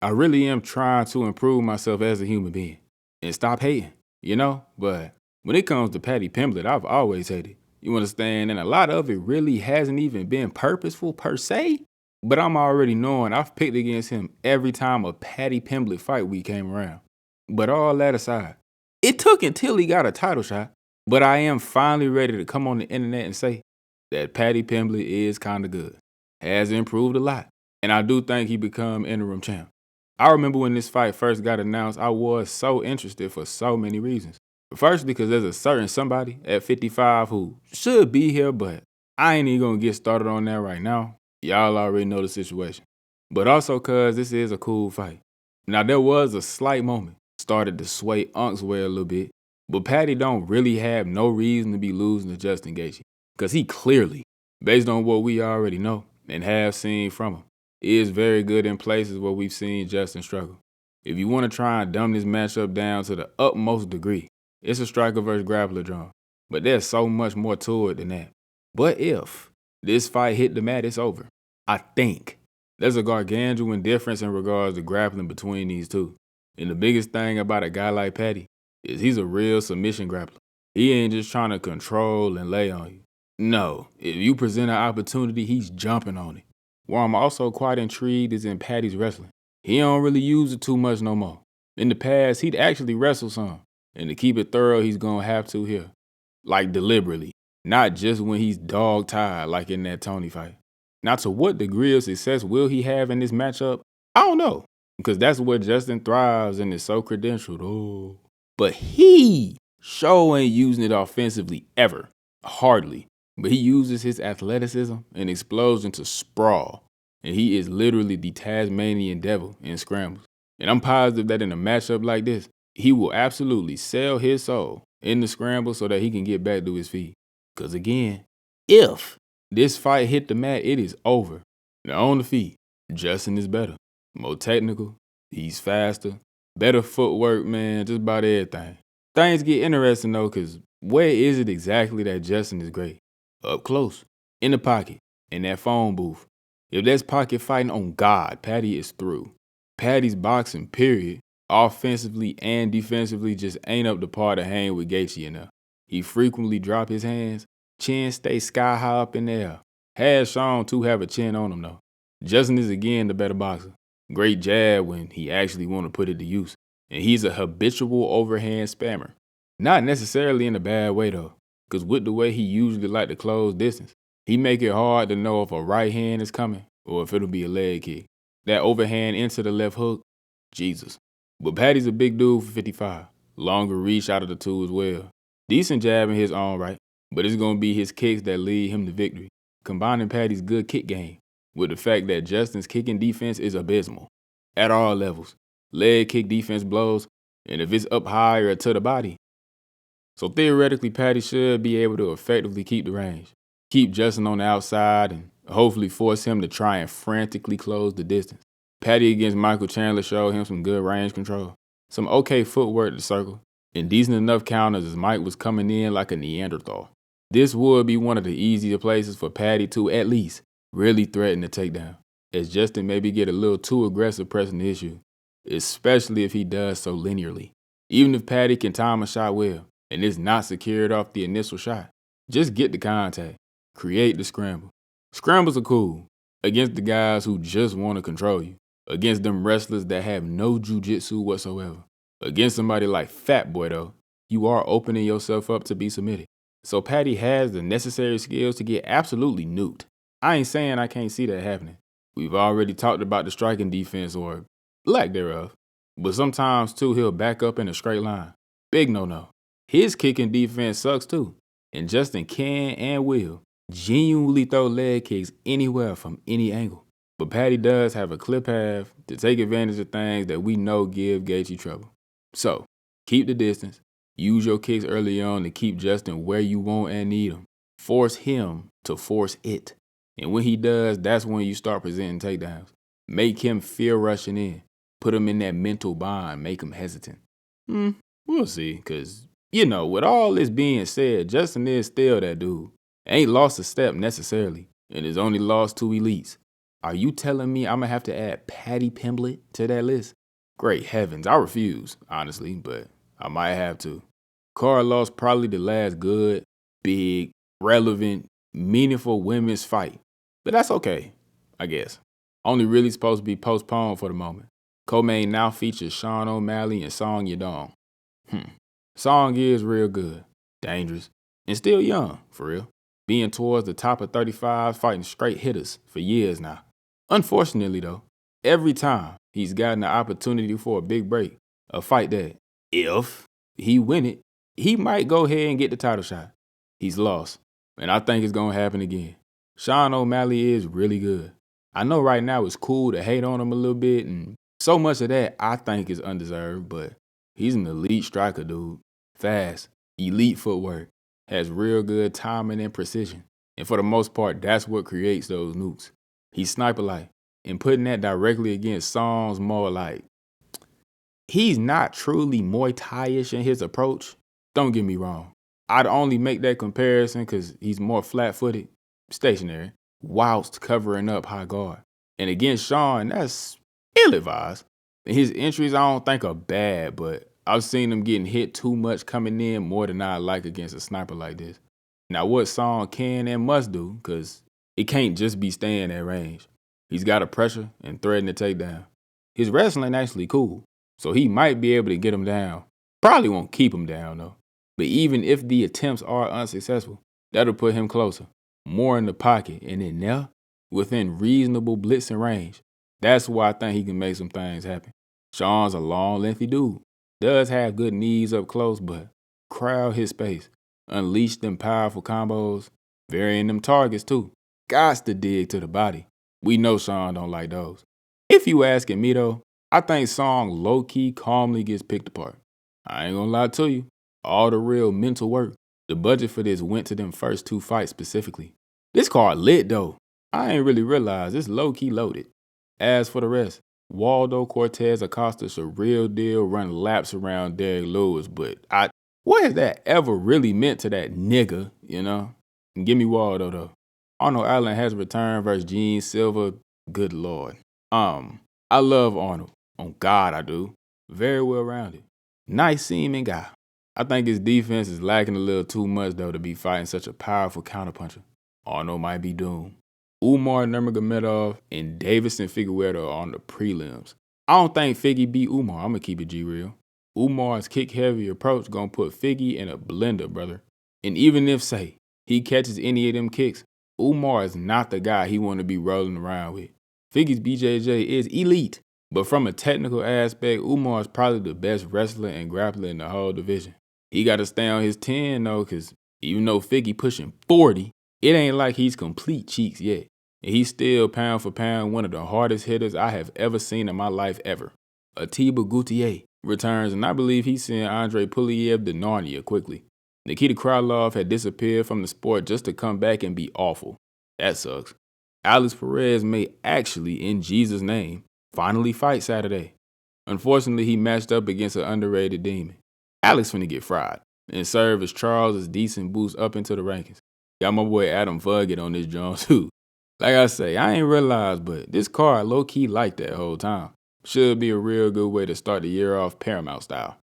I really am trying to improve myself as a human being and stop hating, But when it comes to Paddy Pimblett, I've always hated. You understand? And a lot of it really hasn't even been purposeful per se. But I'm already knowing I've picked against him every time a Paddy Pimblett fight week came around. But all that aside, it took until he got a title shot. But I am finally ready to come on the internet and say that Paddy Pimblett is kind of good. Has improved a lot. And I do think he become interim champ. I remember when this fight first got announced, I was so interested for so many reasons. First, because there's a certain somebody at 55 who should be here, but I ain't even gonna get started on that right now. Y'all already know the situation. But also because this is a cool fight. Now, there was a slight moment, started to sway Unk's way a little bit, but Paddy don't really have no reason to be losing to Justin Gaethje. Because he clearly, based on what we already know and have seen from him, is very good in places where we've seen Justin struggle. If you want to try and dumb this matchup down to the utmost degree, it's a striker versus grappler draw. But there's so much more to it than that. But if this fight hit the mat, it's over. I think there's a gargantuan difference in regards to grappling between these two. And the biggest thing about a guy like Paddy is he's a real submission grappler. He ain't just trying to control and lay on you. No, if you present an opportunity, he's jumping on it. Where I'm also quite intrigued is in Paddy's wrestling. He don't really use it too much no more. In the past, he'd actually wrestle some. And to keep it thorough, he's gonna have to here. Like deliberately. Not just when he's dog-tired like in that Tony fight. Now, to what degree of success will he have in this matchup? I don't know. Because that's where Justin thrives and is so credentialed. Oh. But he sure ain't using it offensively ever. Hardly. But he uses his athleticism and explodes into sprawl. And he is literally the Tasmanian devil in scrambles. And I'm positive that in a matchup like this, he will absolutely sell his soul in the scramble so that he can get back to his feet. Because again, if this fight hit the mat, it is over. Now on the feet, Justin is better. More technical, he's faster, better footwork, man, just about everything. Things get interesting though, because where is it exactly that Justin is great? Up close, in the pocket, in that phone booth. If there's pocket fighting on God, Paddy is through. Paddy's boxing, period, offensively and defensively just ain't up to par to hang with Gaethje enough. He frequently drop his hands, chin stay sky high up in the air. Has shown to have a chin on him though. Justin is again the better boxer. Great jab when he actually want to put it to use. And he's a habitual overhand spammer. Not necessarily in a bad way though. Because with the way he usually like to close distance, he make it hard to know if a right hand is coming or if it'll be a leg kick. That overhand into the left hook, Jesus. But Paddy's a big dude for 55. Longer reach out of the two as well. Decent jab in his own right, but it's going to be his kicks that lead him to victory. Combining Paddy's good kick game with the fact that Justin's kicking defense is abysmal. At all levels. Leg kick defense blows, and if it's up higher to the body. So theoretically, Paddy should be able to effectively keep the range. Keep Justin on the outside and hopefully force him to try and frantically close the distance. Paddy against Michael Chandler showed him some good range control. Some okay footwork to the circle. And decent enough counters as Mike was coming in like a Neanderthal. This would be one of the easier places for Paddy to at least really threaten the takedown. As Justin maybe get a little too aggressive pressing the issue. Especially if he does so linearly. Even if Paddy can time a shot well and it's not secured off the initial shot. Just get the contact. Create the scramble. Scrambles are cool. Against the guys who just want to control you. Against them wrestlers that have no jiu-jitsu whatsoever. Against somebody like Fatboy though, you are opening yourself up to be submitted. So Paddy has the necessary skills to get absolutely nuked. I ain't saying I can't see that happening. We've already talked about the striking defense or lack thereof. But sometimes too he'll back up in a straight line. Big no-no. His kicking defense sucks too. And Justin can and will genuinely throw leg kicks anywhere from any angle. But Paddy does have a clear path to take advantage of things that we know give Gaethje trouble. So, keep the distance. Use your kicks early on to keep Justin where you want and need him. Force him to force it. And when he does, that's when you start presenting takedowns. Make him fear rushing in. Put him in that mental bind. Make him hesitant. We'll see, because, with all this being said, Justin is still that dude. Ain't lost a step necessarily, and has only lost two elites. Are you telling me I'm going to have to add Paddy Pimblett to that list? Great heavens, I refuse, honestly, but I might have to. Card lost probably the last good, big, relevant, meaningful women's fight. But that's okay, I guess. Only really supposed to be postponed for the moment. Co-main now features Sean O'Malley and Song Yadong. Song is real good, dangerous, and still young, for real. Being towards the top of 35, fighting straight hitters for years now. Unfortunately, though, every time he's gotten the opportunity for a big break, a fight that, if he win it, he might go ahead and get the title shot. He's lost, and I think it's going to happen again. Sean O'Malley is really good. I know right now it's cool to hate on him a little bit, and so much of that I think is undeserved, but he's an elite striker, dude. Fast, elite footwork, has real good timing and precision. And for the most part, that's what creates those nukes. He's sniper-like, and putting that directly against Song's more like, he's not truly Muay Thai-ish in his approach. Don't get me wrong. I'd only make that comparison because he's more flat-footed, stationary, whilst covering up high guard. And against Sean, that's ill-advised. And his entries I don't think are bad, but I've seen him getting hit too much coming in more than I like against a sniper like this. Now what Song can and must do, because it can't just be staying at range. He's got to pressure and threaten to take down. His wrestling actually cool, so he might be able to get him down. Probably won't keep him down though. But even if the attempts are unsuccessful, that'll put him closer, more in the pocket, and in there, within reasonable blitzing range. That's why I think he can make some things happen. Sean's a long, lengthy dude. Does have good knees up close, but crowd his space. Unleash them powerful combos, varying them targets too. Gots to dig to the body. We know Sean don't like those. If you asking me though, I think Song low-key calmly gets picked apart. I ain't gonna lie to you. All the real mental work, the budget for this went to them first two fights specifically. This card lit though. I ain't really realized it's low-key loaded. As for the rest, Waldo Cortez Acosta's a real deal run laps around Derek Lewis, but what has that ever really meant to that nigga, you know? And give me Waldo though. Arnold Allen has returned versus Gene Silva. Good Lord. I love Arnold. On God, I do. Very well rounded. Nice seeming guy. I think his defense is lacking a little too much though to be fighting such a powerful counterpuncher. Arnold might be doomed. Umar Nurmagomedov and Davison Figueroa are on the prelims. I don't think Figgy beat Umar. I'm gonna keep it G real. Umar's kick-heavy approach gonna put Figgy in a blender, brother. And even if, say, he catches any of them kicks, Umar is not the guy he want to be rolling around with. Figgy's BJJ is elite, but from a technical aspect, Umar is probably the best wrestler and grappler in the whole division. He got to stay on his 10 though, because even though Figgy pushing 40, it ain't like he's complete cheeks yet. And he's still pound for pound one of the hardest hitters I have ever seen in my life ever. Atiba Gauthier returns, and I believe he's sent Andre Puliev to Narnia quickly. Nikita Krylov had disappeared from the sport just to come back and be awful. That sucks. Alex Perez may actually, in Jesus' name, finally fight Saturday. Unfortunately, he matched up against an underrated demon. Alex finna get fried and serve as Charles' decent boost up into the rankings. Got my boy Adam Fugget on this joint too. Like I say, I ain't realized, but this card low-key like that whole time. Should be a real good way to start the year off Paramount style.